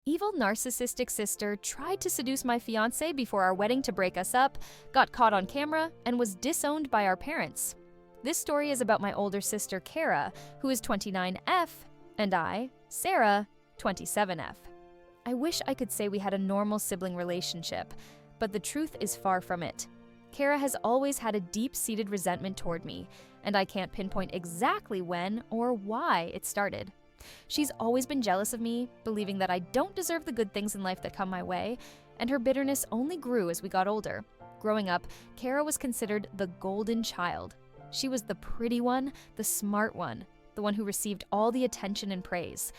Evil narcissistic sister tried to seduce my fiancé before our wedding to break us up, got caught on camera, and was disowned by our parents. This story is about my older sister, Kara, who is 29F, and I, Sarah, 27F. I wish I could say we had a normal sibling relationship, but the truth is far from it. Kara has always had a deep-seated resentment toward me, and I can't pinpoint exactly when or why it started. She's always been jealous of me, believing that I don't deserve the good things in life that come my way, and her bitterness only grew as we got older. Growing up, Kara was considered the golden child. She was the pretty one, the smart one, the one who received all the attention and praise.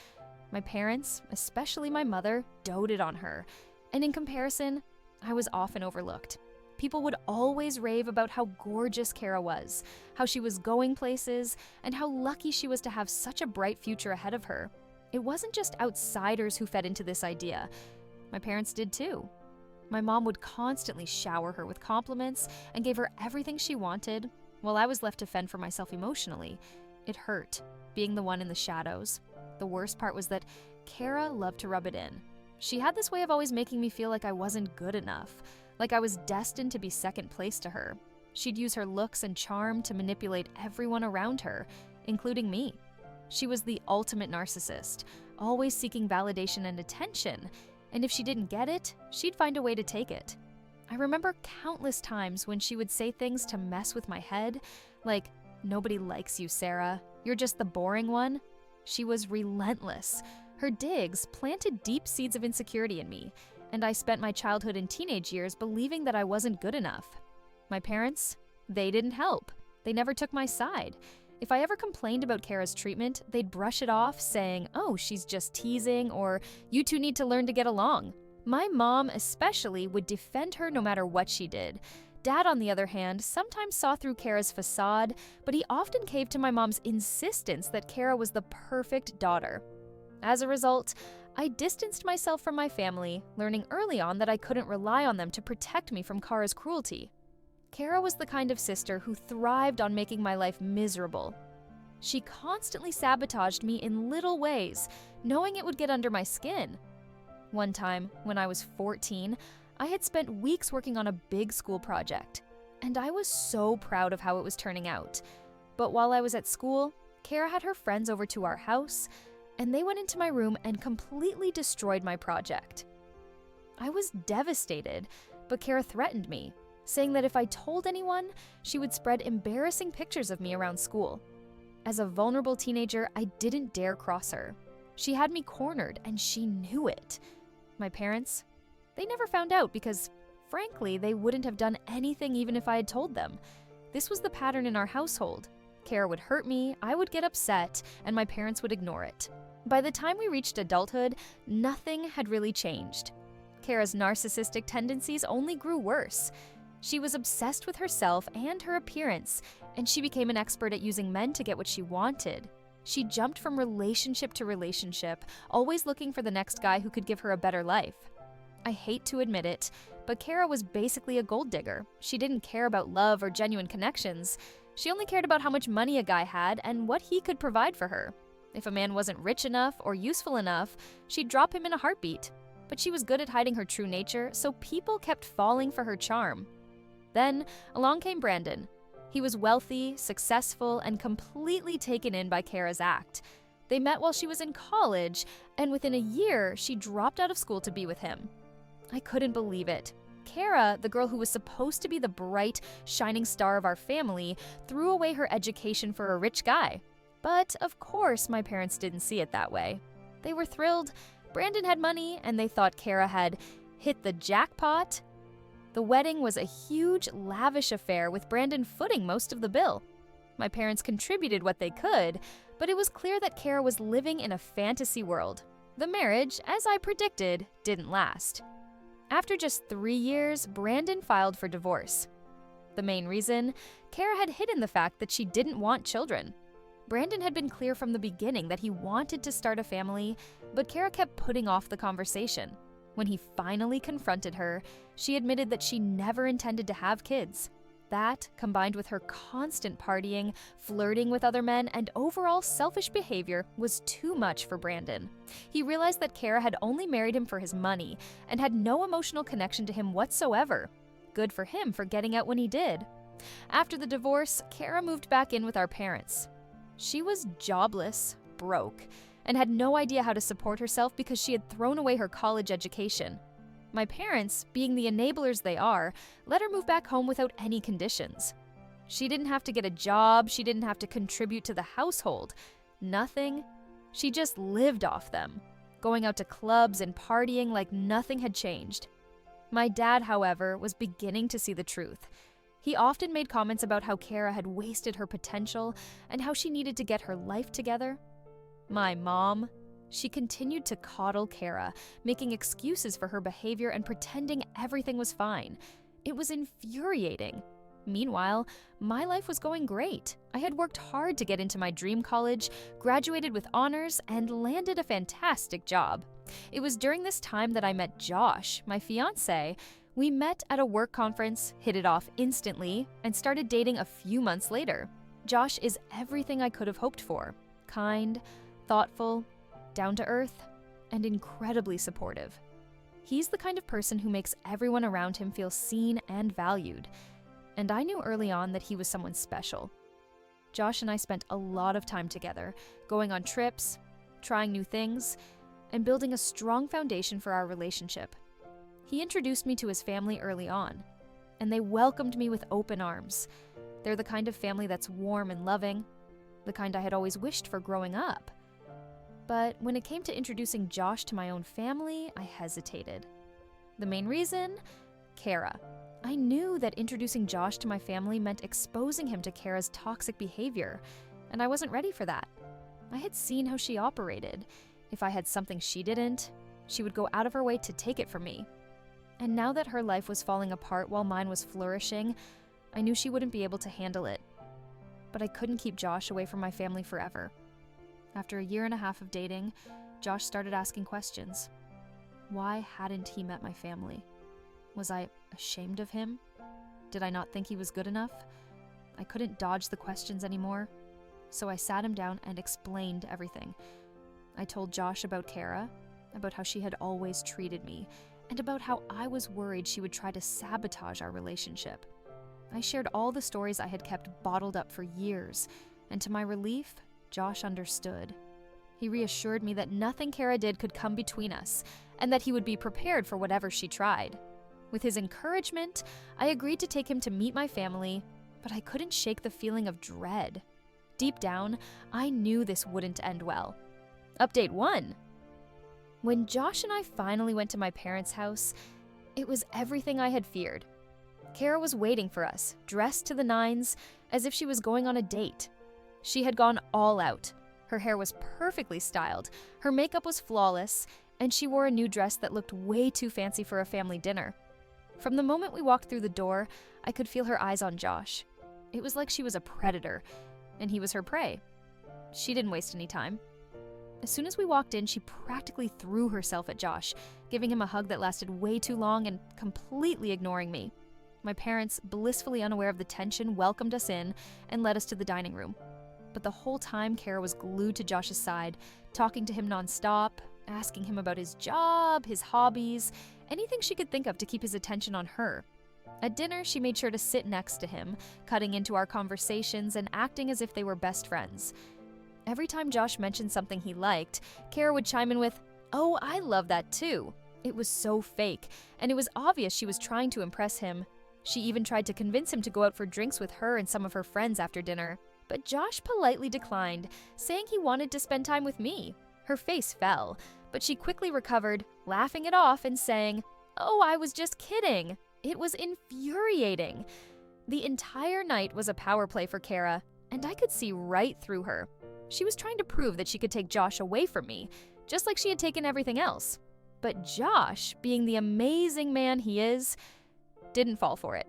My parents, especially my mother, doted on her, and in comparison, I was often overlooked. People would always rave about how gorgeous Kara was, how she was going places, and how lucky she was to have such a bright future ahead of her. It wasn't just outsiders who fed into this idea. My parents did too. My mom would constantly shower her with compliments and gave her everything she wanted, while I was left to fend for myself emotionally. It hurt, being the one in the shadows. The worst part was that Kara loved to rub it in. She had this way of always making me feel like I wasn't good enough, like I was destined to be second place to her. She'd use her looks and charm to manipulate everyone around her, including me. She was the ultimate narcissist, always seeking validation and attention, and if she didn't get it, she'd find a way to take it. I remember countless times when she would say things to mess with my head, like, "Nobody likes you, Sarah. You're just the boring one." She was relentless. Her digs planted deep seeds of insecurity in me, and I spent my childhood and teenage years believing that I wasn't good enough. My parents, they didn't help. They never took my side. If I ever complained about Kara's treatment, they'd brush it off, saying, "Oh, she's just teasing," or "You two need to learn to get along." My mom especially would defend her no matter what she did. Dad, on the other hand, sometimes saw through Kara's facade, but he often caved to my mom's insistence that Kara was the perfect daughter. As a result, I distanced myself from my family, learning early on that I couldn't rely on them to protect me from Kara's cruelty. Kara was the kind of sister who thrived on making my life miserable. She constantly sabotaged me in little ways, knowing it would get under my skin. One time, when I was 14, I had spent weeks working on a big school project, and I was so proud of how it was turning out. But while I was at school, Kara had her friends over to our house, and they went into my room and completely destroyed my project. I was devastated, but Kara threatened me, saying that if I told anyone, she would spread embarrassing pictures of me around school. As a vulnerable teenager, I didn't dare cross her. She had me cornered, and she knew it. My parents, they never found out because, frankly, they wouldn't have done anything even if I had told them. This was the pattern in our household. Kara would hurt me, I would get upset, and my parents would ignore it. By the time we reached adulthood, nothing had really changed. Kara's narcissistic tendencies only grew worse. She was obsessed with herself and her appearance, and she became an expert at using men to get what she wanted. She jumped from relationship to relationship, always looking for the next guy who could give her a better life. I hate to admit it, but Kara was basically a gold digger. She didn't care about love or genuine connections. She only cared about how much money a guy had and what he could provide for her. If a man wasn't rich enough or useful enough, she'd drop him in a heartbeat. But she was good at hiding her true nature, so people kept falling for her charm. Then, along came Brandon. He was wealthy, successful, and completely taken in by Kara's act. They met while she was in college, and within a year, she dropped out of school to be with him. I couldn't believe it. Kara, the girl who was supposed to be the bright, shining star of our family, threw away her education for a rich guy. But, of course, my parents didn't see it that way. They were thrilled. Brandon had money, and they thought Kara had hit the jackpot. The wedding was a huge, lavish affair with Brandon footing most of the bill. My parents contributed what they could, but it was clear that Kara was living in a fantasy world. The marriage, as I predicted, didn't last. After just 3 years, Brandon filed for divorce. The main reason? Kara had hidden the fact that she didn't want children. Brandon had been clear from the beginning that he wanted to start a family, but Kara kept putting off the conversation. When he finally confronted her, she admitted that she never intended to have kids. That, combined with her constant partying, flirting with other men, and overall selfish behavior, was too much for Brandon. He realized that Kara had only married him for his money and had no emotional connection to him whatsoever. Good for him for getting out when he did. After the divorce, Kara moved back in with our parents. She was jobless, broke, and had no idea how to support herself because she had thrown away her college education. My parents, being the enablers they are, let her move back home without any conditions. She didn't have to get a job, she didn't have to contribute to the household. Nothing. She just lived off them, going out to clubs and partying like nothing had changed. My dad, however, was beginning to see the truth. He often made comments about how Kara had wasted her potential and how she needed to get her life together. My mom, she continued to coddle Kara, making excuses for her behavior and pretending everything was fine. It was infuriating. Meanwhile, my life was going great. I had worked hard to get into my dream college, graduated with honors, and landed a fantastic job. It was during this time that I met Josh, my fiancé. We met at a work conference, hit it off instantly, and started dating a few months later. Josh is everything I could have hoped for. Kind, thoughtful, down to earth, and incredibly supportive. He's the kind of person who makes everyone around him feel seen and valued. And I knew early on that he was someone special. Josh and I spent a lot of time together, going on trips, trying new things, and building a strong foundation for our relationship. He introduced me to his family early on, and they welcomed me with open arms. They're the kind of family that's warm and loving, the kind I had always wished for growing up. But when it came to introducing Josh to my own family, I hesitated. The main reason? Kara. I knew that introducing Josh to my family meant exposing him to Kara's toxic behavior, and I wasn't ready for that. I had seen how she operated. If I had something she didn't, she would go out of her way to take it from me. And now that her life was falling apart while mine was flourishing, I knew she wouldn't be able to handle it. But I couldn't keep Josh away from my family forever. After a year and a half of dating, Josh started asking questions. Why hadn't he met my family? Was I ashamed of him? Did I not think he was good enough? I couldn't dodge the questions anymore, so I sat him down and explained everything. I told Josh about Kara, about how she had always treated me, and about how I was worried she would try to sabotage our relationship. I shared all the stories I had kept bottled up for years, and to my relief, Josh understood. He reassured me that nothing Kara did could come between us, and that he would be prepared for whatever she tried. With his encouragement, I agreed to take him to meet my family, but I couldn't shake the feeling of dread. Deep down, I knew this wouldn't end well. Update 1. When Josh and I finally went to my parents' house, it was everything I had feared. Kara was waiting for us, dressed to the nines, as if she was going on a date. She had gone all out. Her hair was perfectly styled, her makeup was flawless, and she wore a new dress that looked way too fancy for a family dinner. From the moment we walked through the door, I could feel her eyes on Josh. It was like she was a predator, and he was her prey. She didn't waste any time. As soon as we walked in, she practically threw herself at Josh, giving him a hug that lasted way too long and completely ignoring me. My parents, blissfully unaware of the tension, welcomed us in and led us to the dining room. But the whole time, Kara was glued to Josh's side, talking to him nonstop, asking him about his job, his hobbies, anything she could think of to keep his attention on her. At dinner, she made sure to sit next to him, cutting into our conversations and acting as if they were best friends. Every time Josh mentioned something he liked, Kara would chime in with, "Oh, I love that too." It was so fake, and it was obvious she was trying to impress him. She even tried to convince him to go out for drinks with her and some of her friends after dinner. But Josh politely declined, saying he wanted to spend time with me. Her face fell, but she quickly recovered, laughing it off and saying, "Oh, I was just kidding." It was infuriating. The entire night was a power play for Kara, and I could see right through her. She was trying to prove that she could take Josh away from me, just like she had taken everything else. But Josh, being the amazing man he is, didn't fall for it.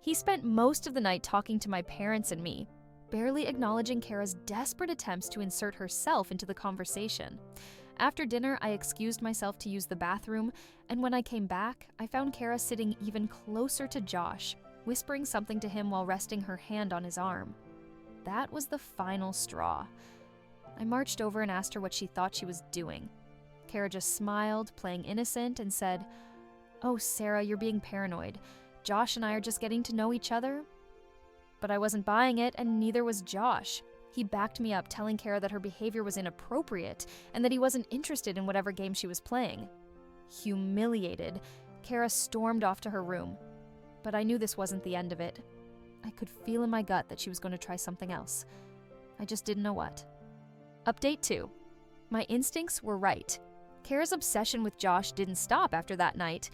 He spent most of the night talking to my parents and me, barely acknowledging Kara's desperate attempts to insert herself into the conversation. After dinner, I excused myself to use the bathroom, and when I came back, I found Kara sitting even closer to Josh. whispering something to him while resting her hand on his arm. That was the final straw. I marched over and asked her what she thought she was doing. Kara just smiled, playing innocent, and said, "Oh, Sarah, you're being paranoid. Josh and I are just getting to know each other." But I wasn't buying it, and neither was Josh. He backed me up, telling Kara that her behavior was inappropriate and that he wasn't interested in whatever game she was playing. Humiliated, Kara stormed off to her room. But I knew this wasn't the end of it. I could feel in my gut that she was going to try something else. I just didn't know what. Update 2. My instincts were right. Kara's obsession with Josh didn't stop after that night.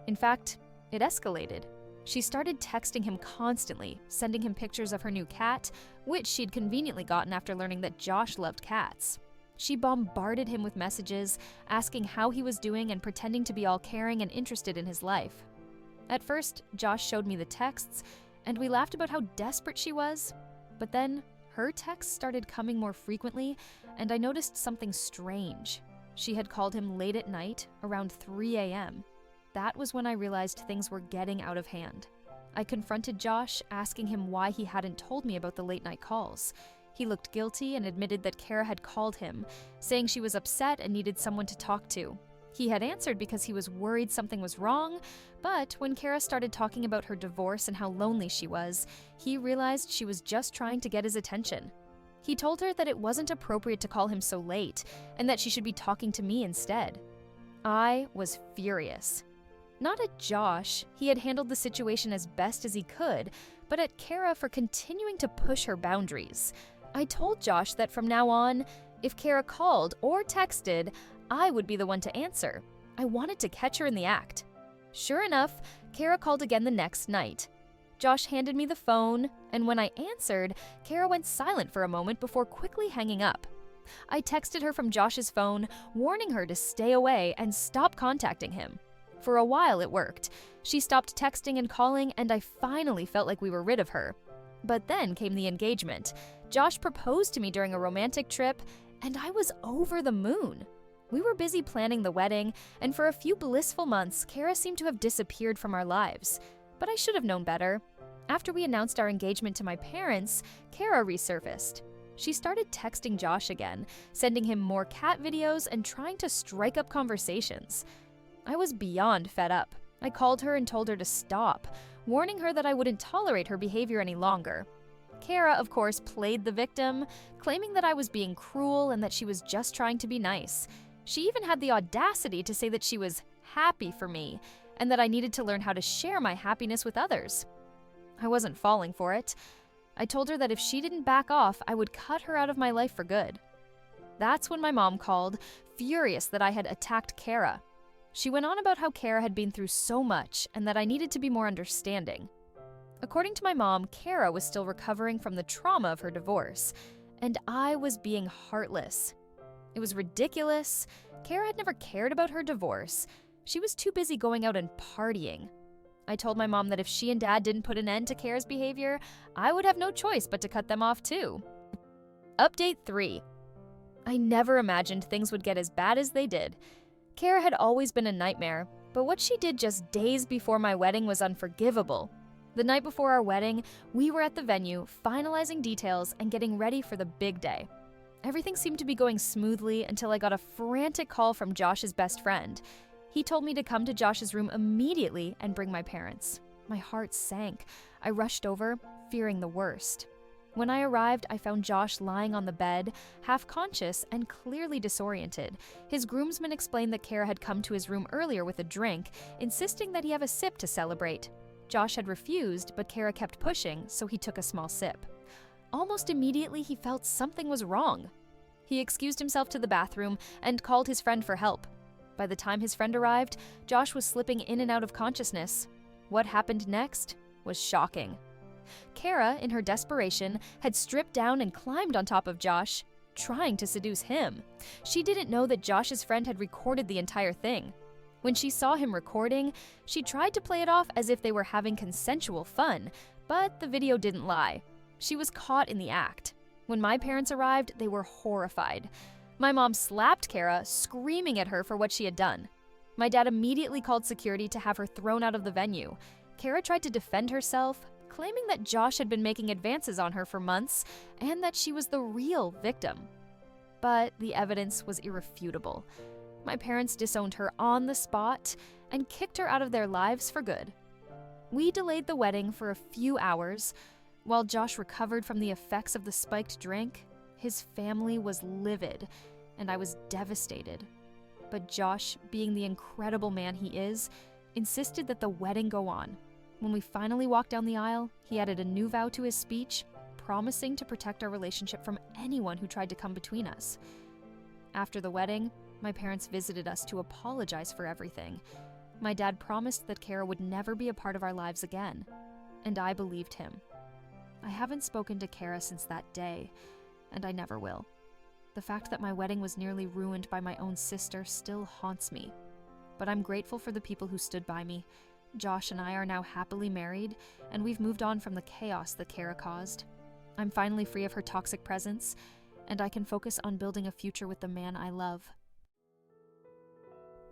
In fact, it escalated. She started texting him constantly, sending him pictures of her new cat, which she'd conveniently gotten after learning that Josh loved cats. She bombarded him with messages, asking how he was doing and pretending to be all caring and interested in his life. At first, Josh showed me the texts, and we laughed about how desperate she was. But then, her texts started coming more frequently, and I noticed something strange. She had called him late at night, around 3 a.m. That was when I realized things were getting out of hand. I confronted Josh, asking him why he hadn't told me about the late-night calls. He looked guilty and admitted that Kara had called him, saying she was upset and needed someone to talk to. He had answered because he was worried something was wrong, but when Kara started talking about her divorce and how lonely she was, he realized she was just trying to get his attention. He told her that it wasn't appropriate to call him so late, and that she should be talking to me instead. I was furious. Not at Josh, he had handled the situation as best as he could, but at Kara for continuing to push her boundaries. I told Josh that from now on, if Kara called or texted, I would be the one to answer. I wanted to catch her in the act. Sure enough, Kara called again the next night. Josh handed me the phone, and when I answered, Kara went silent for a moment before quickly hanging up. I texted her from Josh's phone, warning her to stay away and stop contacting him. For a while it worked. She stopped texting and calling, and I finally felt like we were rid of her. But then came the engagement. Josh proposed to me during a romantic trip, and I was over the moon. We were busy planning the wedding, and for a few blissful months, Kara seemed to have disappeared from our lives. But I should have known better. After we announced our engagement to my parents, Kara resurfaced. She started texting Josh again, sending him more cat videos and trying to strike up conversations. I was beyond fed up. I called her and told her to stop, warning her that I wouldn't tolerate her behavior any longer. Kara, of course, played the victim, claiming that I was being cruel and that she was just trying to be nice. She even had the audacity to say that she was happy for me and that I needed to learn how to share my happiness with others. I wasn't falling for it. I told her that if she didn't back off, I would cut her out of my life for good. That's when my mom called, furious that I had attacked Kara. She went on about how Kara had been through so much and that I needed to be more understanding. According to my mom, Kara was still recovering from the trauma of her divorce, and I was being heartless. It was ridiculous. Kara had never cared about her divorce. She was too busy going out and partying. I told my mom that if she and Dad didn't put an end to Kara's behavior, I would have no choice but to cut them off too. Update 3. I never imagined things would get as bad as they did. Kara had always been a nightmare, but what she did just days before my wedding was unforgivable. The night before our wedding, we were at the venue, finalizing details and getting ready for the big day. Everything seemed to be going smoothly until I got a frantic call from Josh's best friend. He told me to come to Josh's room immediately and bring my parents. My heart sank. I rushed over, fearing the worst. When I arrived, I found Josh lying on the bed, half conscious and clearly disoriented. His groomsmen explained that Kara had come to his room earlier with a drink, insisting that he have a sip to celebrate. Josh had refused, but Kara kept pushing, so he took a small sip. Almost immediately, he felt something was wrong. He excused himself to the bathroom and called his friend for help. By the time his friend arrived, Josh was slipping in and out of consciousness. What happened next was shocking. Kara, in her desperation, had stripped down and climbed on top of Josh, trying to seduce him. She didn't know that Josh's friend had recorded the entire thing. When she saw him recording, she tried to play it off as if they were having consensual fun, but the video didn't lie. She was caught in the act. When my parents arrived, they were horrified. My mom slapped Kara, screaming at her for what she had done. My dad immediately called security to have her thrown out of the venue. Kara tried to defend herself, claiming that Josh had been making advances on her for months and that she was the real victim. But the evidence was irrefutable. My parents disowned her on the spot and kicked her out of their lives for good. We delayed the wedding for a few hours. While Josh recovered from the effects of the spiked drink, his family was livid, and I was devastated. But Josh, being the incredible man he is, insisted that the wedding go on. When we finally walked down the aisle, he added a new vow to his speech, promising to protect our relationship from anyone who tried to come between us. After the wedding, my parents visited us to apologize for everything. My dad promised that Kara would never be a part of our lives again, and I believed him. I haven't spoken to Kara since that day, and I never will. The fact that my wedding was nearly ruined by my own sister still haunts me, but I'm grateful for the people who stood by me. Josh and I are now happily married, and we've moved on from the chaos that Kara caused. I'm finally free of her toxic presence, and I can focus on building a future with the man I love.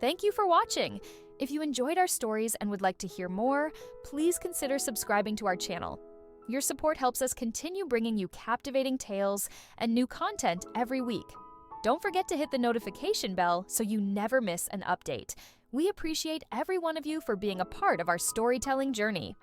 Thank you for watching! If you enjoyed our stories and would like to hear more, please consider subscribing to our channel. Your support helps us continue bringing you captivating tales and new content every week. Don't forget to hit the notification bell so you never miss an update. We appreciate every one of you for being a part of our storytelling journey.